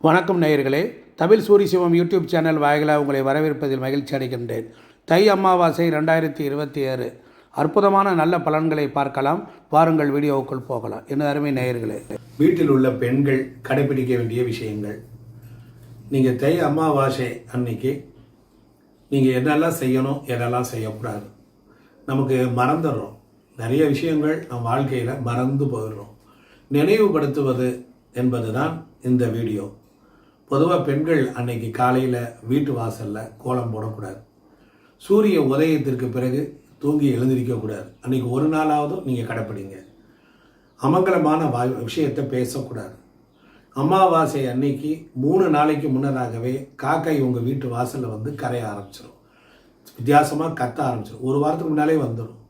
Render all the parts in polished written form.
வணக்கம் நேயர்களே, தமிழ் சூரிய சிவம் யூடியூப் சேனல் வாயிலாக உங்களை வரவேற்பதில் மகிழ்ச்சி அடைகின்றேன். தை அமாவாசை 2026 அற்புதமான நல்ல பலன்களை பார்க்கலாம். வாருங்கள் வீடியோவுக்குள் போகலாம். என்ன அருமை நேயர்களே, வீட்டில் உள்ள பெண்கள் கடைபிடிக்க வேண்டிய விஷயங்கள். நீங்கள் தை அமாவாசை அன்னைக்கு நீங்கள் என்னெல்லாம் செய்யணும், என்னெல்லாம் செய்யக்கூடாது, நமக்கு மறந்துடுறோம். நிறைய விஷயங்கள் நம் வாழ்க்கையில் மறந்து போயிடுறோம். நினைவுபடுத்துவது என்பது தான் இந்த வீடியோ. பொதுவாக பெண்கள் அன்னைக்கு காலையில் வீட்டு வாசலில் கோலம் போடக்கூடாது. சூரிய உதயத்திற்கு பிறகு தூங்கி எழுந்திருக்கக்கூடாது. அன்றைக்கி ஒரு நாளாவது நீங்கள் கடைப்பிடிங்க. அமங்கலமான விஷயத்தை பேசக்கூடாது. அமாவாசை அன்னைக்கு 3 நாளைக்கு முன்னதாகவே காக்கை உங்கள் வீட்டு வாசலில் வந்து கரைய ஆரம்பிச்சிடும். வித்தியாசமாக கத்த ஆரம்பிச்சிடும். ஒரு வாரத்துக்கு முன்னாலே வந்துடும்.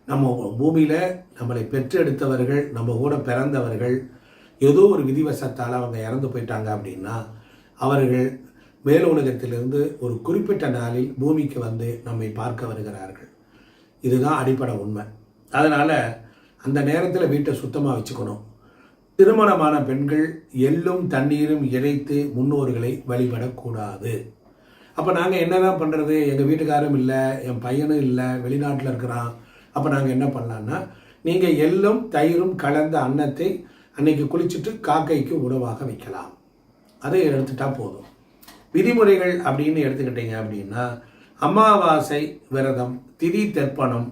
நம்ம பூமியில் நம்மளை பெற்றெடுத்தவர்கள், நம்ம கூட பிறந்தவர்கள் ஏதோ ஒரு விதிவசத்தால் அவங்க இறந்து போயிட்டாங்க அப்படின்னா அவர்கள் மேல் உலகத்திலிருந்து ஒரு குறிப்பிட்ட நாளில் பூமிக்கு வந்து நம்மை பார்க்க வருகிறார்கள். இதுதான் அடிப்படை உண்மை. அதனால் அந்த நேரத்தில் வீட்டை சுத்தமாக வச்சுக்கணும். திருமணமான பெண்கள் எள்ளும் தண்ணீரும் இறைத்து முன்னோர்களை வழிபடக்கூடாது. அப்போ நாங்கள் என்ன தான் பண்ணுறது? எங்கள் வீட்டுக்காரும் இல்லை, என் பையனும் இல்லை, வெளிநாட்டில் இருக்கிறான். அப்போ நாங்கள் என்ன பண்ணலான்னா, நீங்கள் எள்ளும் தயிரும் கலந்த அன்னத்தை அன்னைக்கு குளிச்சுட்டு காக்கைக்கு உணவாக வைக்கலாம். அதை எடுத்துட்டா போதும். விதிமுறைகள் அப்படின்னு எடுத்துக்கிட்டீங்க அப்படின்னா, அமாவாசை விரதம், திதி தெர்ப்பணம்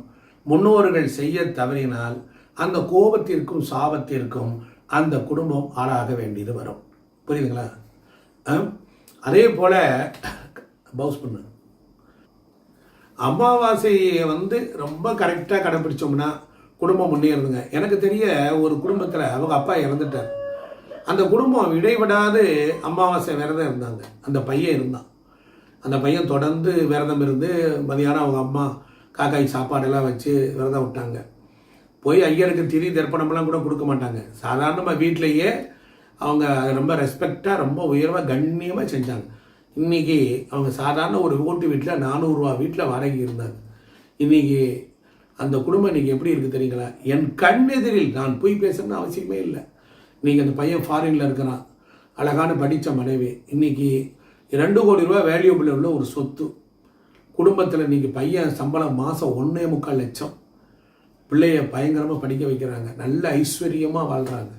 முன்னோர்கள் செய்ய தவறினால் அந்த கோபத்திற்கும் சாபத்திற்கும் அந்த குடும்பம் ஆளாக வேண்டியது வரும். புரியுதுங்களா? அதே போல பவுஸ் பண்ணு. அமாவாசையை ரொம்ப கரெக்டாக கடைப்பிடிச்சோம்னா குடும்பம் முன்னேறுதுங்க. எனக்கு தெரிய ஒரு குடும்பத்தில் அவங்க அப்பா இறந்துட்டார். அந்த குடும்பம் இடைவிடாது அமாவாசை விரதம் இருந்தாங்க. அந்த பையன் இருந்தான். அந்த பையன் தொடர்ந்து விரதம் இருந்து மதியானம் அவங்க அம்மா காக்காய் சாப்பாடெல்லாம் வச்சு விரதம் விட்டாங்க. போய் ஐயருக்கு திதி தர்ப்பணம்லாம் கூட கொடுக்க மாட்டாங்க. சாதாரணமாக வீட்டிலையே அவங்க ரொம்ப ரெஸ்பெக்டாக, ரொம்ப உயர்வாக, கண்ணியமாக செஞ்சாங்க. இன்றைக்கி அவங்க சாதாரண ஒரு ஓட்டு வீட்டில் 400 ரூபா வீட்டில் வாடகை இருந்தாங்க. இன்றைக்கி அந்த குடும்பம் இன்றைக்கி எப்படி இருக்குது தெரியுங்களா? என் கண்ணெதிரில், நான் போய் பேசணும்னு அவசியமே இல்லை. இன்றைக்கி அந்த பையன் ஃபாரினில் இருக்கிறான். அழகான படித்த மனைவி. இன்றைக்கி 2 கோடி ரூபா வேல்யூபிள் உள்ள ஒரு சொத்து. குடும்பத்தில் இன்றைக்கி பையன் சம்பளம் மாதம் 1.25 லட்சம். பிள்ளைய பயங்கரமாக படிக்க வைக்கிறாங்க. நல்ல ஐஸ்வர்யமாக வாழ்கிறாங்க.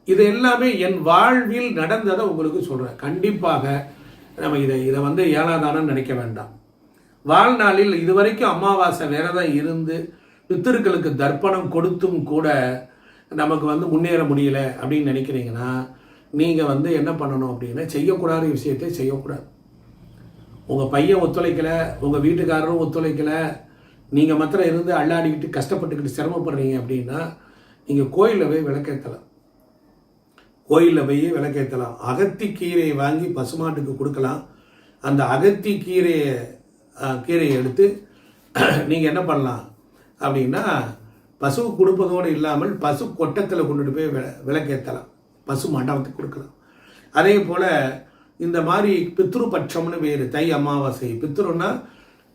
இது எல்லாமே என் வாழ்வில் நடந்ததை உங்களுக்கு சொல்கிறேன். கண்டிப்பாக நம்ம இதை ஏலாதானம் நினைக்க வேண்டாம். வாழ்நாளில் இதுவரைக்கும் அமாவாசை விரதம் இருந்து பித்திருக்களுக்கு தர்ப்பணம் கொடுத்தும் கூட நமக்கு முன்னேற முடியல அப்படின்னு நினைக்கிறீங்கன்னா, நீங்கள் என்ன பண்ணணும் அப்படின்னா, செய்யக்கூடாத விஷயத்தை செய்யக்கூடாது. உங்கள் பையன் ஒத்துழைக்கலை, உங்கள் வீட்டுக்காரரும் ஒத்துழைக்கலை, நீங்கள் மாத்திரம் இருந்து அள்ளாடிக்கிட்டு கஷ்டப்பட்டுக்கிட்டு சிரமப்படுறீங்க அப்படின்னா, நீங்கள் கோயிலில் போய் விளக்கேற்றலாம். கோயிலில் போய் விளக்கேற்றலாம். அகத்திக்கீரையை வாங்கி பசுமாட்டுக்கு கொடுக்கலாம். அந்த கீரையை எடுத்து நீங்கள் என்ன பண்ணலாம் அப்படின்னா, பசு கொடுப்பதோடு இல்லாமல் பசு கொட்டத்தில் கொண்டுட்டு போய் விளக்கேற்றலாம். பசு மண்டபத்துக்கு கொடுக்கலாம். அதே போல் இந்த மாதிரி பித்ரு பட்சம்னு வேறு. தை அமாவாசை பித்ருன்னா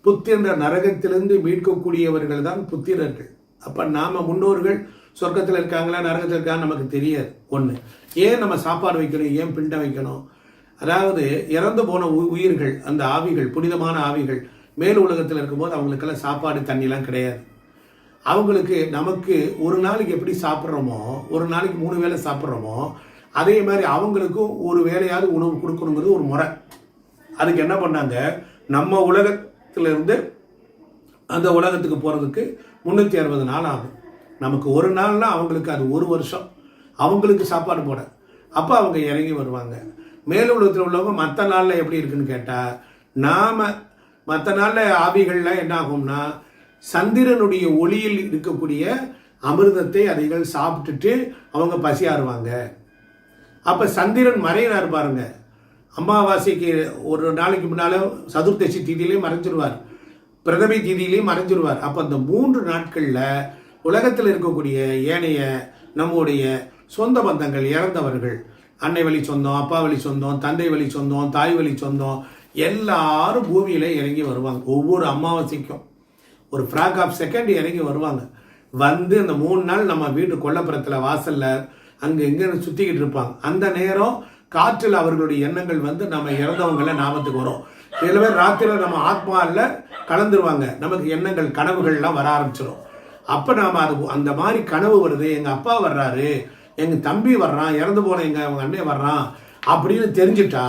புத்திர நரகத்திலிருந்து மீட்கக்கூடியவர்கள் தான் புத்திரர்கள். அப்போ நாம் முன்னோர்கள் சொர்க்கத்தில் இருக்காங்களா நரகத்தில் இருக்காங்க நமக்கு தெரியாது. ஒன்று, ஏன் நம்ம சாப்பாடு வைக்கணும், ஏன் பிண்டை வைக்கணும்? அதாவது இறந்து போன உயிர்கள், அந்த ஆவிகள், புனிதமான ஆவிகள் மேல் உலகத்தில் இருக்கும்போது அவங்களுக்கெல்லாம் சாப்பாடு தண்ணிலாம் கிடையாது. அவங்களுக்கு நமக்கு ஒரு நாளைக்கு எப்படி சாப்பிட்றோமோ, ஒரு நாளைக்கு 3 வேளை சாப்பிட்றோமோ, அதே மாதிரி அவங்களுக்கும் ஒரு வேளையாவது உணவு கொடுக்கணுங்கிறது ஒரு முறை. அதுக்கு என்ன பண்ணாங்க, நம்ம உலகத்திலிருந்து அந்த உலகத்துக்கு போகிறதுக்கு 360 நாள் ஆகும். நமக்கு ஒரு நாள்னா அவங்களுக்கு அது 1 வருஷம். அவங்களுக்கு சாப்பாடு போட அப்போ அவங்க இறங்கி வருவாங்க. மேல் உலகத்தில் உள்ளவங்க மற்ற நாளில் எப்படி இருக்குன்னு கேட்டால், நாம் மற்ற நாளில் ஆவிகள்லாம் என்ன ஆகும்னா, சந்திரனுடைய ஒளியில் இருக்கக்கூடிய அமிர்தத்தை அதைகள் சாப்பிட்டுட்டு அவங்க பசியாறுவாங்க. அப்போ சந்திரன் மறையினார் பாருங்க. அமாவாசைக்கு ஒரு நாளைக்கு முன்னால் சதுர்த்தசி தீதியிலையும் மறைஞ்சிருவார், பிரதமை தீதியிலையும் மறைஞ்சிருவார். அப்போ அந்த 3 நாட்களில் உலகத்தில் இருக்கக்கூடிய ஏனைய நம்முடைய சொந்த பந்தங்கள், இறந்தவர்கள், அன்னை வழி சொந்தம், அப்பா வழி சொந்தம், தந்தை வழி சொந்தம், தாய் வழி சொந்தம், எல்லாரும் பூமியில் இறங்கி வருவாங்க. ஒவ்வொரு அமாவாசைக்கும் ஒரு ஃப்ராக் ஆஃப் செகண்ட் இறங்கி வருவாங்க. அந்த 3 நாள் நம்ம வீட்டு கொல்லப்புறத்தில் வாசலில் அங்கே எங்கேன்னு சுற்றிக்கிட்டு இருப்பாங்க. அந்த நேரம் காற்றில் அவர்களுடைய எண்ணங்கள் வந்து நம்ம இறந்தவங்கள ஞாபகத்துக்கு வரும். சில பேர் ராத்திரியில் நம்ம ஆத்மாவில் கலந்துருவாங்க, நமக்கு எண்ணங்கள் கனவுகள்லாம் வர ஆரம்பிச்சிடும். அப்போ நாம் அது அந்த மாதிரி கனவு வருது, எங்கள் அப்பா வர்றாரு, எங்கள் தம்பி வர்றான், இறந்து போன அவங்க அண்ணன் வர்றான் அப்படின்னு தெரிஞ்சுட்டா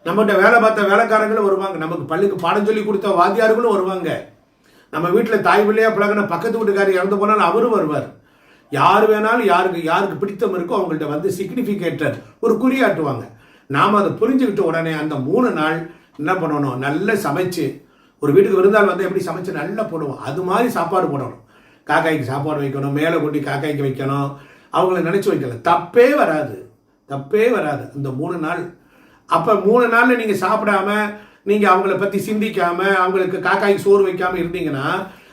நம்மகிட்ட வேலை பார்த்த வேலைக்காரங்களும் வருவாங்க, நமக்கு பள்ளிக்கு பாடம் சொல்லி கொடுத்த வாத்தியார்களும் வருவாங்க, நம்ம வீட்டில் தாய் பிள்ளையா பழகின பக்கத்து வீட்டுக்காரர் இறந்து போனாலும் அவரும் வருவார். யார் வேணாலும் யாருக்கு பிடித்தம் இருக்கோ அவங்கள்ட்ட வந்து சிக்னிஃபிகேட்டர் ஒரு குறியாட்டுவாங்க. நாம் அதை புரிஞ்சுக்கிட்ட உடனே அந்த 3 நாள் என்ன பண்ணணும், நல்லா சமைச்சு, ஒரு வீட்டுக்கு விருந்தாள் வந்து எப்படி சமைச்சு நல்லா போடுவோம் அது மாதிரி சாப்பாடு போடணும். காக்காய்க்கு சாப்பாடு வைக்கணும், மேலே கொட்டி காக்காய்க்கு வைக்கணும், அவங்கள நினச்சி வைக்கல, தப்பே வராது. அந்த 3 நாள். அப்போ 3 நாளில் நீங்கள் சாப்பிடாம, நீங்கள் அவங்கள பற்றி சிந்திக்காம, அவங்களுக்கு காக்காய்க்கு சோறு வைக்காமல் இருந்தீங்கன்னா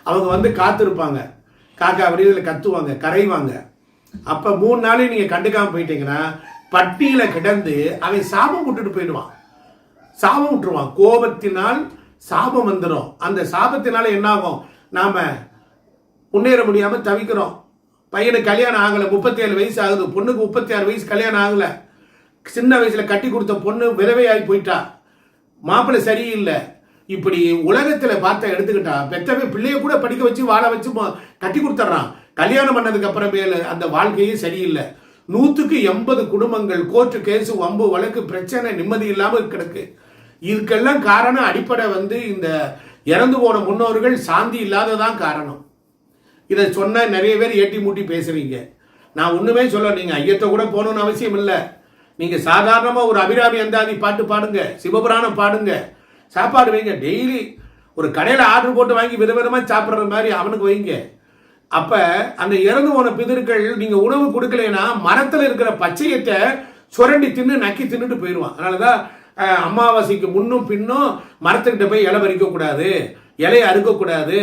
அவங்க வந்து காத்திருப்பாங்க, காக்கா வடிவில் கத்துவாங்க, கரைவாங்க. அப்போ 3 நாளையும் நீங்கள் கண்டுக்காமல் போயிட்டீங்கன்னா பட்டியில் கிடந்து அவன் சாபம் விட்டுட்டு போயிடுவான், சாபம் விட்டுருவான். கோபத்தினால் சாபம் வந்துடும். அந்த சாபத்தினால என்ன ஆகும், நாம் முன்னேற முடியாமல் தவிக்கிறோம். பையனுக்கு கல்யாணம் ஆகலை, 37 வயசு ஆகுது, பொண்ணுக்கு 36 வயசு கல்யாணம் ஆகலை, சின்ன வயசில் கட்டி கொடுத்த பொண்ணு விதவையாகி போயிட்டா, மாப்பிள்ளை சரியில்லை. இப்படி உலகத்தில் பார்த்த எடுத்துக்கிட்டா பெற்றவே பிள்ளைய கூட படிக்க வச்சு வாழ வச்சு கட்டி கொடுத்துட்றான். கல்யாணம் பண்ணதுக்கு அப்புறமேல அந்த வாழ்க்கையே சரியில்லை. 100க்கு 80 குடும்பங்கள் கோர்ட்டு கேஸு வம்பு வழக்கு பிரச்சனை நிம்மதி இல்லாமல் கிடக்கு. இதுக்கெல்லாம் காரணம் அடிப்படை வந்து இந்த இறந்து போன முன்னோர்கள் சாந்தி இல்லாததான் காரணம். இதை சொன்ன நிறைய பேர் ஏட்டி மூட்டி பேசுறீங்க. நான் ஒண்ணுமே சொல்ல, நீங்க ஐயத்தை கூட போகணும்னு அவசியம் இல்லை. நீங்க சாதாரணமா ஒரு அபிராமி அந்தாதி பாட்டு பாடுங்க, சிவபுராணம் பாடுங்க, சாப்பாடு வைங்க. டெய்லி ஒரு கடையில் ஆர்டர் போட்டு வாங்கி விதவிதமா சாப்பிட்ற மாதிரி அவனுக்கு வைங்க. அப்ப அந்த இறந்து போன பிதர்கள் நீங்க உணவு கொடுக்கலைன்னா மரத்தில் இருக்கிற பச்சையத்தை சுரண்டி தின்னு நக்கி தின்னுட்டு போயிடுவான். அதனாலதான் அமாவாசைக்கு முன்னும் பின்னும் மரத்துக்கிட்ட போய் இலை பறிக்க கூடாது, இலையை அறுக்கக்கூடாது.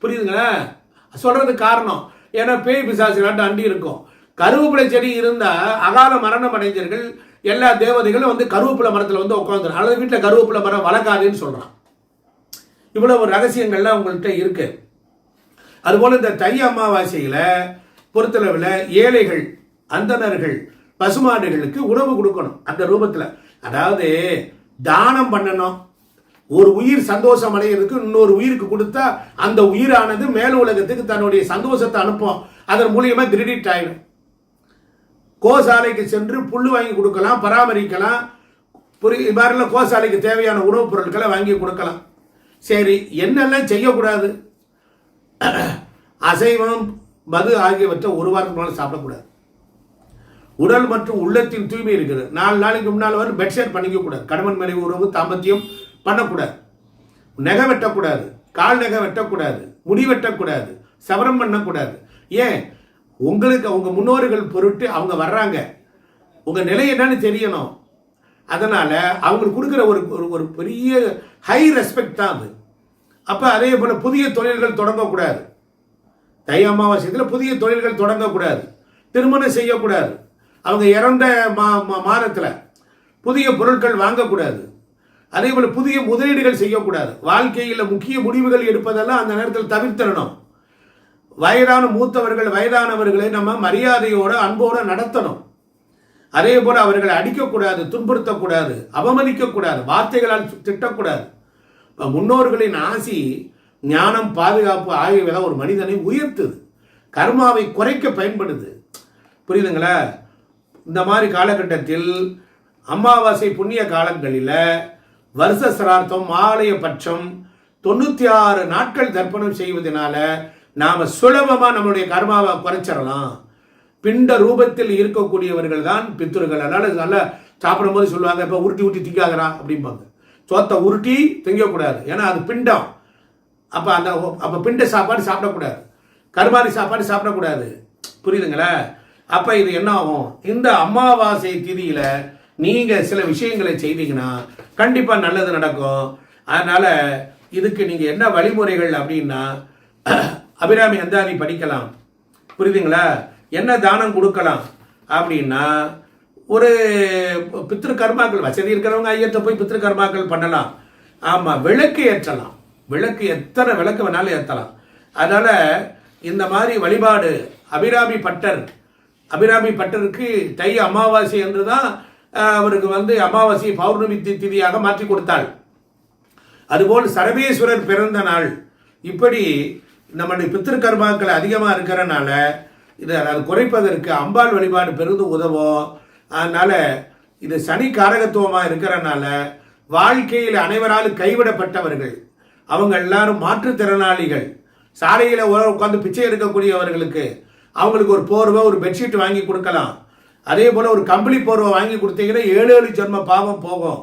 புரியுதுங்களா? சொல்றது காரணம் ஏன்னா பேய் பிசாசு நாட்டு அண்டி இருக்கும். கருவேப்பிலை செடி இருந்தா அகால மரணம் அடைஞ்சர்கள் எல்லா தேவதைகளும் வந்து கருவேப்பிலை மரத்தில் வந்து உட்காந்துரும். அல்லது வீட்டில் கருவேப்பிலை மரம் வளர்க்காதுன்னு சொல்றான். இவ்வளவு ரகசியங்கள்லாம் உங்கள்கிட்ட இருக்கு. அதுபோல இந்த தை அமாவாசையில பொறுத்தளவில் ஏழைகள், அந்தணர்கள், பசுமாடுகளுக்கு உணவு கொடுக்கணும் அந்த ரூபத்தில். அதாவது தானம் பண்ணணும். ஒரு உயிர் சந்தோஷம் அடைகிறதுக்கு இன்னொரு உயிருக்கு கொடுத்தா அந்த உயிரானது மேல் உலகத்துக்கு தன்னுடைய சந்தோஷத்தை அனுப்பும். அதன் மூலியமா கிரெடிட் ஆயிடும். கோசாலைக்கு சென்று புல்லு வாங்கி கொடுக்கலாம், பராமரிக்கலாம். மாதிரிலாம் கோசாலைக்கு தேவையான உணவுப் பொருட்களை வாங்கி கொடுக்கலாம். சரி, என்னெல்லாம் செய்யக்கூடாது? அசைவம், மது ஆகியவற்றை ஒரு வாரத்துக்கு மேலே சாப்பிடக்கூடாது. உடல் மற்றும் உள்ளத்தின் தூய்மை இருக்குது. 4 நாளைக்கு முன்னால் வந்து பெட்ஷேட் பண்ணிக்க கூடாது. கணவன் மனைவி உறவு தாம்பத்தியம் பண்ணக்கூடாது. நகை வெட்டக்கூடாது, கால் நகை வெட்டக்கூடாது, முடி வெட்டக்கூடாது, சவரம் பண்ணக்கூடாது. ஏன்? உங்களுக்கு உங்க முன்னோர்கள் பொருட்டு அவங்க வர்றாங்க, உங்க நிலை என்னன்னு தெரியணும். அதனால அவங்களுக்கு கொடுக்குற ஒரு பெரிய ஹை ரெஸ்பெக்ட் தான் அது. அப்ப அதே போல புதிய தொழில்கள் தொடங்கக்கூடாது. தை அமாவாசையில் புதிய தொழில்கள் தொடங்கக்கூடாது. திருமணம் செய்யக்கூடாது. அவங்க இறந்த மாதத்தில் புதிய பொருட்கள் வாங்கக்கூடாது. அதே போல புதிய முதலீடுகள் செய்யக்கூடாது. வாழ்க்கையில் முக்கிய முடிவுகள் எடுப்பதெல்லாம் அந்த நேரத்தில் தவிர்த்திடணும். வயதான மூத்தவர்கள், வயதானவர்களை நம்ம மரியாதையோட அன்போட நடத்தணும். அதே போல அவர்களை அடிக்கக்கூடாது, துன்புறுத்தக்கூடாது, அவமதிக்கக்கூடாது, வார்த்தைகளால் திட்டக்கூடாது. முன்னோர்களின் ஆசி, ஞானம், பாதுகாப்பு ஆகியவை ஒரு மனிதனை உயர்த்துது, கர்மாவை குறைக்க பயன்படுது. புரியுதுங்களா? இந்த மாதிரி காலகட்டத்தில் அமாவாசை புண்ணிய காலங்களில் வருஷ சிரார்த்தம், ஆலய பட்சம் 96 நாட்கள் தர்ப்பணம் செய்வதனால நாம சுலபமா நம்மளுடைய கர்மாவை குறைச்சிடலாம். பிண்ட ரூபத்தில் இருக்கக்கூடியவர்கள் தான் பித்ருகள். அதனால நல்லா சாப்பிடும் போது சொல்லுவாங்க, இப்ப உருட்டி உருட்டி திங்காதரா அப்படிம்பாங்க. சோத்தை உருட்டி திங்கக்கூடாது, ஏன்னா அது பிண்டம். அப்ப பிண்ட சாப்பாடு சாப்பிடக்கூடாது, கருமாரி சாப்பாடு சாப்பிடக்கூடாது. புரியுதுங்களா? அப்ப இது என்ன ஆகும்? இந்த அமாவாசை திதியில நீங்க சில விஷயங்களை செய்தீங்கன்னா கண்டிப்பா நல்லது நடக்கும். அதனால இதுக்கு நீங்க என்ன வழிமுறைகள் அப்படின்னா, அபிராமி அந்தாதி படிக்கலாம். புரியுதுங்களா? என்ன தானம் கொடுக்கலாம் அப்படின்னா, ஒரு பித்ரு கர்மாக்கள் வசதி இருக்கிறவங்க ஐயத்தை போய் பித்ரு கர்மாக்கள் பண்ணலாம். ஆமா, விளக்கு ஏற்றலாம். விளக்கு எத்தனை விளக்கு வேணாலும் ஏற்றலாம். அதனால இந்த மாதிரி வழிபாடு அபிராமி பட்டருக்கு தை அமாவாசை என்று தான் அவருக்கு அமாவாசை பௌர்ணமி திதியாக மாற்றி கொடுத்தாள். அதுபோல் சரபேஸ்வரர் பிறந்த நாள். இப்படி நம்முடைய பித்திருக்கர்மாக்கள் அதிகமாக இருக்கிறனால இதை அது குறைப்பதற்கு அம்பாள் வழிபாடு பெரிதும் உதவும். அதனால இது சனி காரகத்துவமாக இருக்கிறனால வாழ்க்கையில் அனைவராலும் கைவிடப்பட்டவர்கள், அவங்க எல்லாரும் மாற்றுத்திறனாளிகள், சாலையில் உட்காந்து பிச்சை எடுக்கக்கூடியவர்களுக்கு அவங்களுக்கு ஒரு போர்வை ஒரு பெட்ஷீட் வாங்கி கொடுக்கலாம். அதே போல் ஒரு கம்பளி போர்வை வாங்கி கொடுத்தீங்கன்னா 7 ஜென்ம பாவம் போகும்.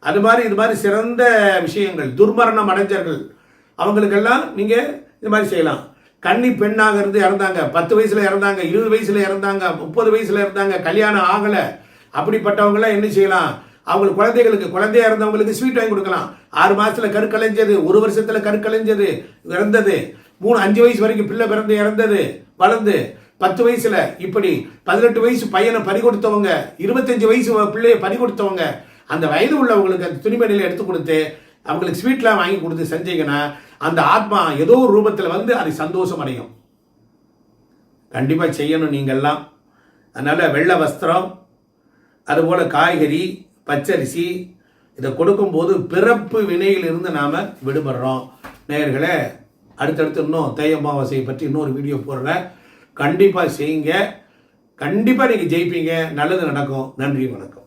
அது மாதிரி இது மாதிரி சிறந்த விஷயங்கள். துர்மரணம் அடைஞ்சர்கள் அவங்களுக்கெல்லாம் நீங்கள் இது மாதிரி செய்யலாம். கன்னி பெண்ணாக இருந்து இறந்தாங்க, 10 வயசுல இறந்தாங்க, 20 வயசுல இறந்தாங்க, 30 வயசுல இறந்தாங்க, கல்யாணம் ஆகலை, அப்படிப்பட்டவங்களாம் என்ன செய்யலாம்? அவங்களுக்கு குழந்தையா இருந்தவங்களுக்கு ஸ்வீட் வாங்கி கொடுக்கலாம். 6 மாசத்துல கருக்கலைஞ்சது, 1 வருஷத்துல கருக்கலைஞ்சது, இறந்தது, 3-5 வயசு வரைக்கும் பிள்ளை பிறந்து இறந்தது, வளர்ந்து 10 வயசுல இப்படி 18 வயசு பையனை பறி கொடுத்தவங்க, 25 வயசு பிள்ளையை பறி கொடுத்தவங்க, அந்த வயது உள்ளவங்களுக்கு அந்த துணிமணியில எடுத்து கொடுத்து அவங்களுக்கு ஸ்வீட்லாம் வாங்கி கொடுத்து செஞ்சீங்கன்னா அந்த ஆத்மா ஏதோ ஒரு ரூபத்தில் அதை சந்தோஷம் அடையும். கண்டிப்பா செய்யணும் நீங்கள்லாம். அதனால வெள்ளை வஸ்திரம், அதுபோல காய்கறி, பச்சரிசி இதை கொடுக்கும்போது பிறப்பு வினையில் இருந்து நாம விடுபடுறோம். நேயர்களே, அடுத்தடுத்து இன்னும் தை அமாவாசையை பற்றி இன்னொரு வீடியோ போடுறேன். கண்டிப்பா செய்யுங்க. கண்டிப்பா நீங்க ஜெயிப்பீங்க. நல்லது நடக்கும். நன்றி, வணக்கம்.